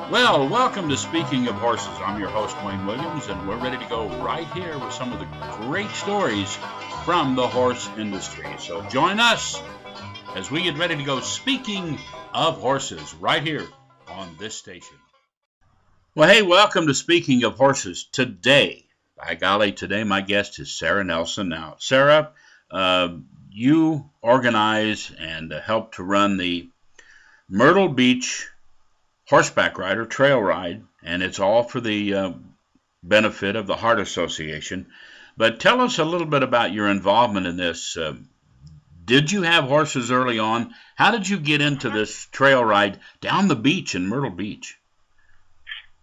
Well, welcome to Speaking of Horses. I'm your host, Wayne Williams, and we're ready to go right here with some of the great stories from the horse industry. So join us as we get ready to go speaking of horses right here on this station. Well, hey, welcome to Speaking of Horses. Today, by golly, today my guest is Sarah Nelson. Now, Sarah, you organize and help to run the Myrtle Beach horseback rider trail ride, and it's all for the benefit of the Heart Association. But tell us a little bit about your involvement in this. Did you have horses early on? How did you get into this trail ride down the beach in Myrtle Beach?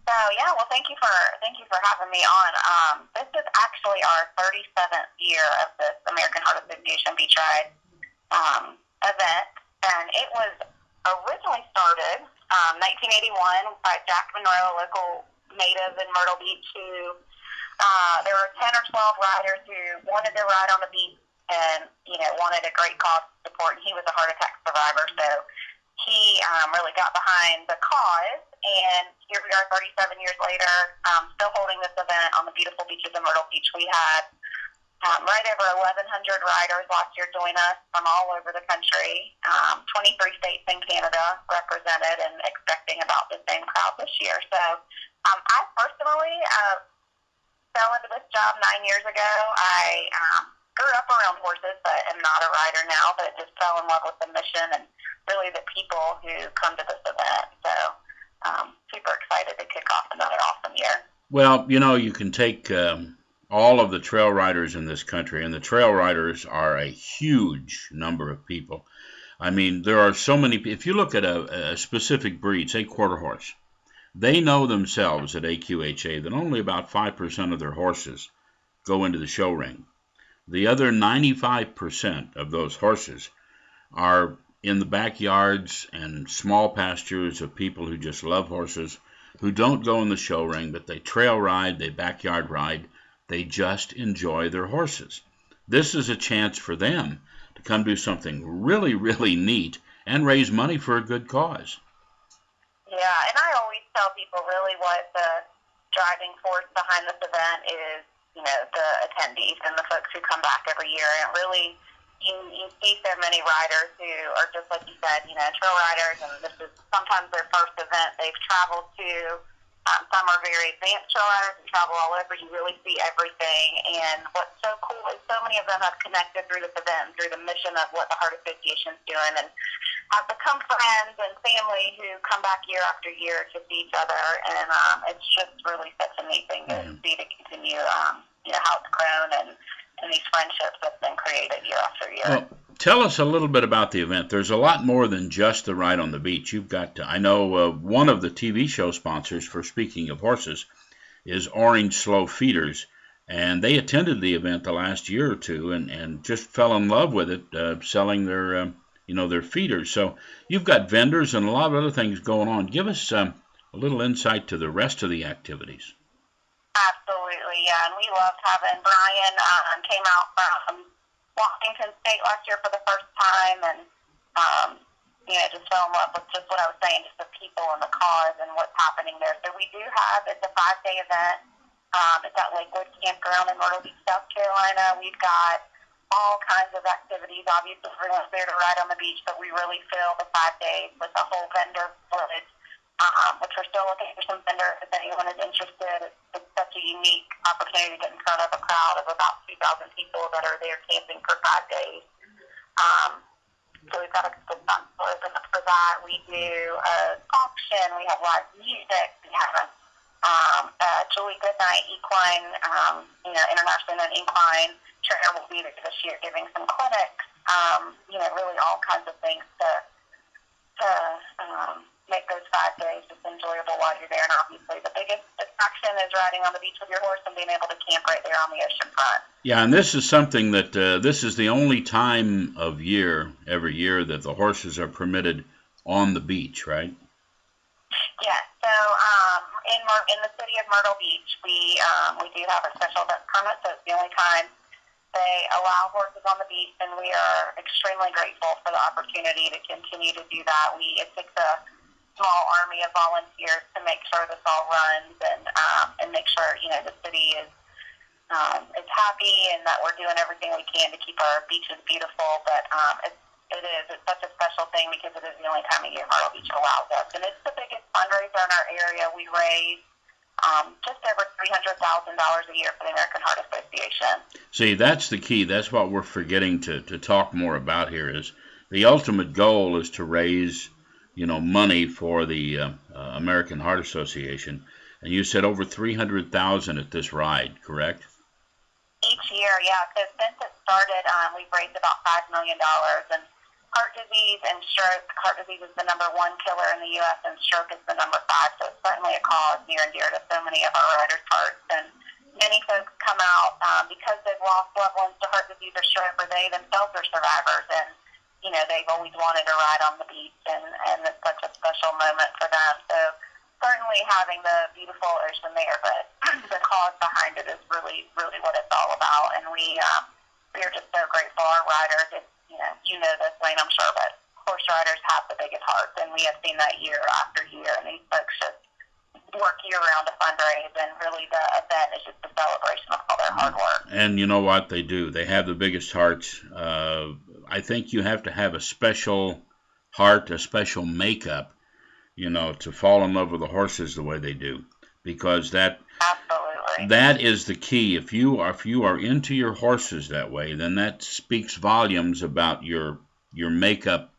So yeah, well, thank you for having me on. This is actually our 37th year of this American Heart Association Beach Ride event, and it was originally started 1981 by Jack Monroe, a local native in Myrtle Beach, who there were 10 or 12 riders who wanted to ride on the beach and wanted a great cause to support. And he was a heart attack survivor, so he really got behind the cause, and here we are 37 years later, still holding this event on the beautiful beaches of Myrtle Beach. We had right over 1,100 riders last year join us from all over the country, 23 states and Canada represented, and expecting about the same crowd this year. So I personally fell into this job 9 years ago. I grew up around horses, but am not a rider now, but just fell in love with the mission and really the people who come to this event. So super excited to kick off another awesome year. Well, you can take all of the trail riders in this country, and the trail riders are a huge number of people. I mean, there are so many. If you look at a specific breed, say quarter horse, they know themselves at AQHA that only about 5% of their horses go into the show ring. The other 95% of those horses are in the backyards and small pastures of people who just love horses, who don't go in the show ring, but they trail ride, they backyard ride, they just enjoy their horses. This is a chance for them to come do something really, really neat and raise money for a good cause. Yeah, and I always tell people really what the driving force behind this event is, the attendees and the folks who come back every year. And really, you see so many riders who are just like you said, trail riders, and this is sometimes their first event they've traveled to. Some are very advanced trail riders and travel all over. You really see everything. And what's so cool is so many of them have connected through this event, through the mission of what the Heart Association is doing, and have become friends and family who come back year after year to see each other. And it's just really such a neat thing to see to continue, how it's grown and these friendships that's been created year after year. Well, tell us a little bit about the event. There's a lot more than just the ride on the beach. You've got, I know one of the TV show sponsors for Speaking of Horses is Orange Slow Feeders, and they attended the event the last year or two and just fell in love with it, selling their, their feeders. So you've got vendors and a lot of other things going on. Give us a little insight to the rest of the activities. Absolutely, yeah, and we loved having Brian came out from Washington State last year for the first time, and just fell in love with just what I was saying, just the people and the cause and what's happening there. So we do have, it's a 5-day event. It's at Lakewood Campground in Myrtle Beach, South Carolina. We've got all kinds of activities. Obviously, everyone's there to ride on the beach, but we really fill the 5 days with a whole vendor village, which we're still looking for some vendors if anyone is interested. It's such a unique opportunity to get in front of a crowd of about 2,000 people that are there camping for 5 days. So we've got a good fun open up for that. We do an auction. We have live music. We have Julie Goodnight Equine, international and equine trainer will be there this year giving some clinics. Really all kinds of things to make those 5 days just enjoyable while you're there. And obviously the biggest attraction is riding on the beach with your horse and being able to camp right there on the ocean front. Yeah, and this is something that this is the only time of year, every year, that the horses are permitted on the beach, right? Yes. So in the city of Myrtle Beach, we do have a special event permit, so it's the only time they allow horses on the beach, and we are extremely grateful for the opportunity to continue to do that. It takes a small army of volunteers to make sure this all runs and make sure, the city is happy and that we're doing everything we can to keep our beaches beautiful. But it's such a special thing because it is the only time of year Myrtle Beach allows us. And it's the biggest fundraiser in our area. We raise just over $300,000 a year for the American Heart Association. See, that's the key. That's what we're forgetting to talk more about here is the ultimate goal is to raise, money for the American Heart Association. And you said over $300,000 at this ride, correct? Each year, yeah. So since it started, we've raised about $5 million. And heart disease and stroke, heart disease is the #1 killer in the U.S. and stroke is the #5. So it's certainly a cause near and dear to so many of our riders' hearts. And many folks come out because they've lost loved ones to heart disease or stroke, or they themselves are survivors. And, they've always wanted to ride on the beach, and it's such a special moment for them. So certainly having the beautiful ocean there, but the cause behind it is really, really what it's all about. And we are just so grateful. Our riders, you know this, Wayne, I'm sure, but horse riders have the biggest hearts, and we have seen that year after year. And these folks just work year-round to fundraise, and really the event is just a celebration of all their hard work. And you know what they do? They have the biggest hearts. I think you have to have a special heart, a special makeup, to fall in love with the horses the way they do, because Absolutely. That is the key. If you are into your horses that way, then that speaks volumes about your makeup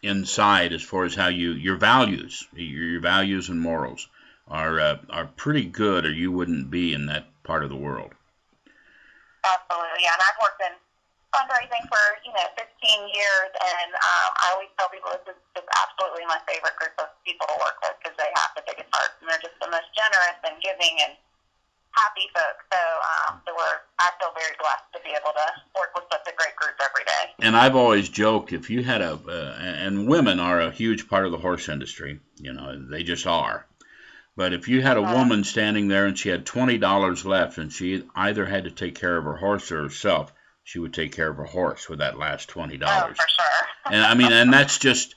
inside, as far as how your values and morals are pretty good, or you wouldn't be in that part of the world. Absolutely, yeah. And I've worked in fundraising for 15 years, and I always tell people this is just absolutely my favorite group of people to work with because they have the biggest hearts and they're just the most generous and giving and happy folks. So I feel very blessed to be able to work with such a great group every day. And I've always joked, if you had and women are a huge part of the horse industry, they just are. But if you had a woman standing there and she had $20 left and she either had to take care of her horse or herself, she would take care of her horse with that last $20. Oh, for sure. And that's just,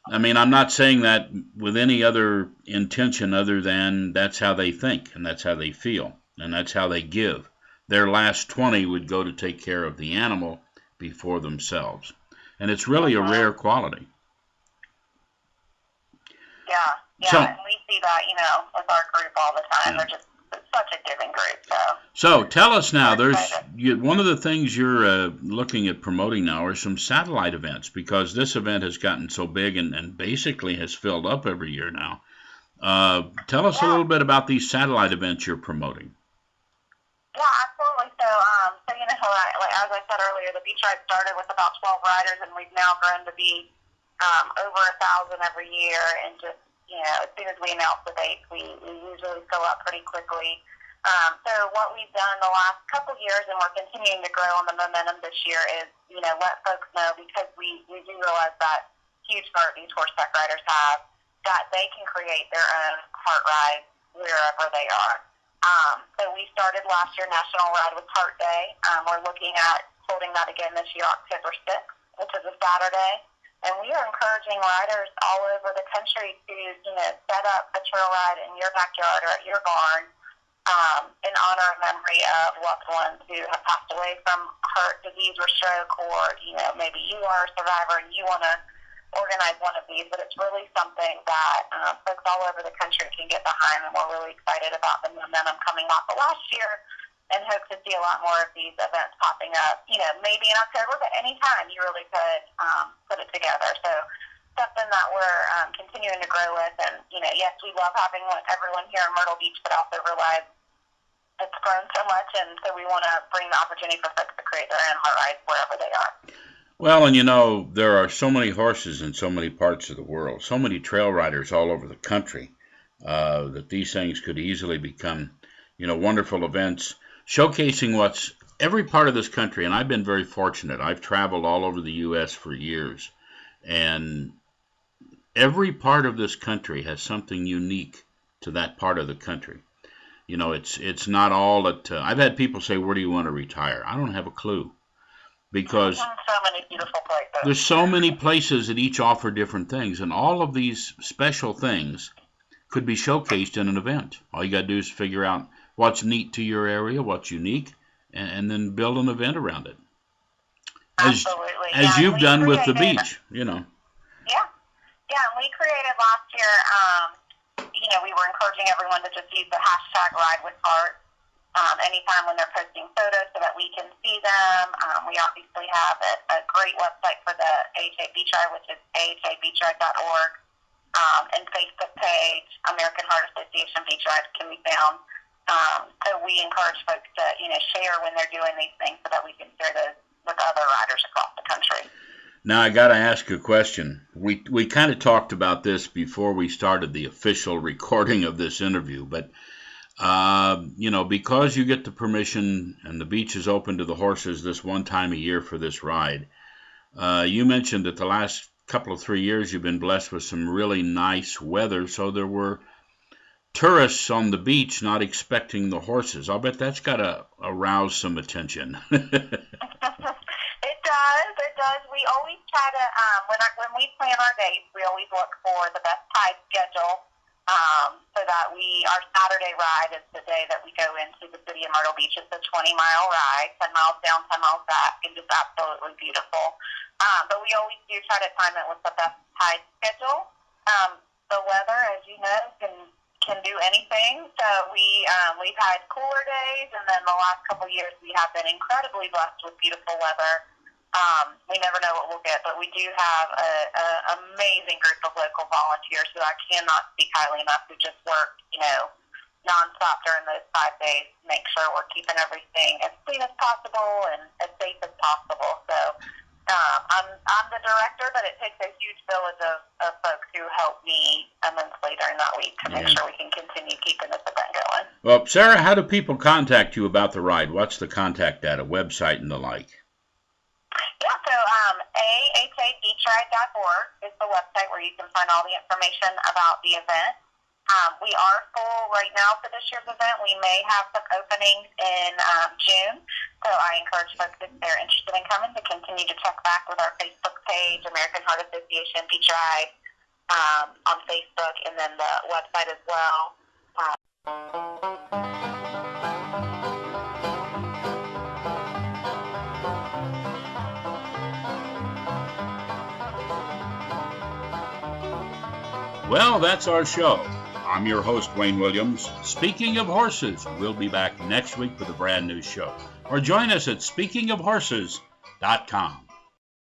I'm not saying that with any other intention other than that's how they think and that's how they feel and that's how they give. Their last 20 would go to take care of the animal before themselves. And it's really a rare quality. Yeah, and we see that, with our group all the time. They're just such a giving group. So tell us now, one of the things you're looking at promoting now are some satellite events, because this event has gotten so big and basically has filled up every year now. Tell us a little bit about these satellite events you're promoting. Yeah, absolutely. So as I said earlier, the beach ride started with about 12 riders, and we've now grown to be over 1,000 every year. And just as soon as we announce the dates, we usually fill up pretty quickly. So what we've done the last couple years, and we're continuing to grow on the momentum this year, is let folks know, because we do realize that huge heart these horseback riders have, that they can create their own heart ride wherever they are. So we started last year National Ride with Heart Day. We're looking at holding that again this year, October 6th, which is a Saturday. And we are encouraging riders all over the country to, set up a trail ride in your backyard or at your barn in honor and memory of loved ones who have passed away from heart disease or stroke, or, maybe you are a survivor and you want to organize one of these. But it's really something that folks all over the country can get behind, and we're really excited about the momentum coming off of last year, and hope to see a lot more of these events popping up, maybe in October, but anytime you really could put it together. So something that we're continuing to grow with. And, yes, we love having everyone here in Myrtle Beach, but also realize it's grown so much, and so we want to bring the opportunity for folks to create their own heart rides wherever they are. Well, and there are so many horses in so many parts of the world, so many trail riders all over the country, that these things could easily become, wonderful events showcasing what's every part of this country. And I've been very fortunate. I've traveled all over the U.S. for years, and every part of this country has something unique to that part of the country. It's not all that I've had people say, where do you want to retire? I don't have a clue. because so many beautiful places. There's so many places that each offer different things, and all of these special things could be showcased in an event. All you got to do is figure out what's neat to your area, what's unique, and then build an event around it. Absolutely. As you've done with the beach, you know. Yeah. Yeah, and we created last year, we were encouraging everyone to just use the hashtag Ride with Heart anytime when they're posting photos so that we can see them. We obviously have a great website for the AHA Beach Ride, which is ahabeachride.org, and Facebook page, American Heart Association Beach Ride can be found. So we encourage folks to, share when they're doing these things so that we can share those with other riders across the country. Now, I got to ask a question. We kind of talked about this before we started the official recording of this interview, but because you get the permission and the beach is open to the horses this one time a year for this ride, you mentioned that the last couple of 3 years you've been blessed with some really nice weather, so there were tourists on the beach not expecting the horses. I'll bet that's got to arouse some attention. It does. We always try to, when we plan our dates, we always look for the best tide schedule, so that our Saturday ride is the day that we go into the city of Myrtle Beach. It's a 20-mile ride, 10 miles down, 10 miles back, and just absolutely beautiful. But we always do try to time it with the best tide schedule. The weather, as you know, can do anything. So we've had cooler days, and then the last couple of years we have been incredibly blessed with beautiful weather. We never know what we'll get, but we do have an amazing group of local volunteers who I cannot speak highly enough, who just work, nonstop during those 5 days to make sure we're keeping everything as clean as possible and as safe as possible. So I'm the director, but it takes a huge village of folks who help me immensely during that week to make sure we can continue keeping this event going. Well, Sarah, how do people contact you about the ride? What's the contact data, website, and the like? Yeah, so ahabeachride.org is the website where you can find all the information about the event. We are full right now for this year's event. We may have some openings in June, so I encourage folks, if they're interested in coming, to continue to check back with our Facebook page, American Heart Association Beach Ride, on Facebook, and then the website as well. Well, that's our show. I'm your host, Wayne Williams. Speaking of horses, we'll be back next week with a brand new show. Or join us at speakingofhorses.com.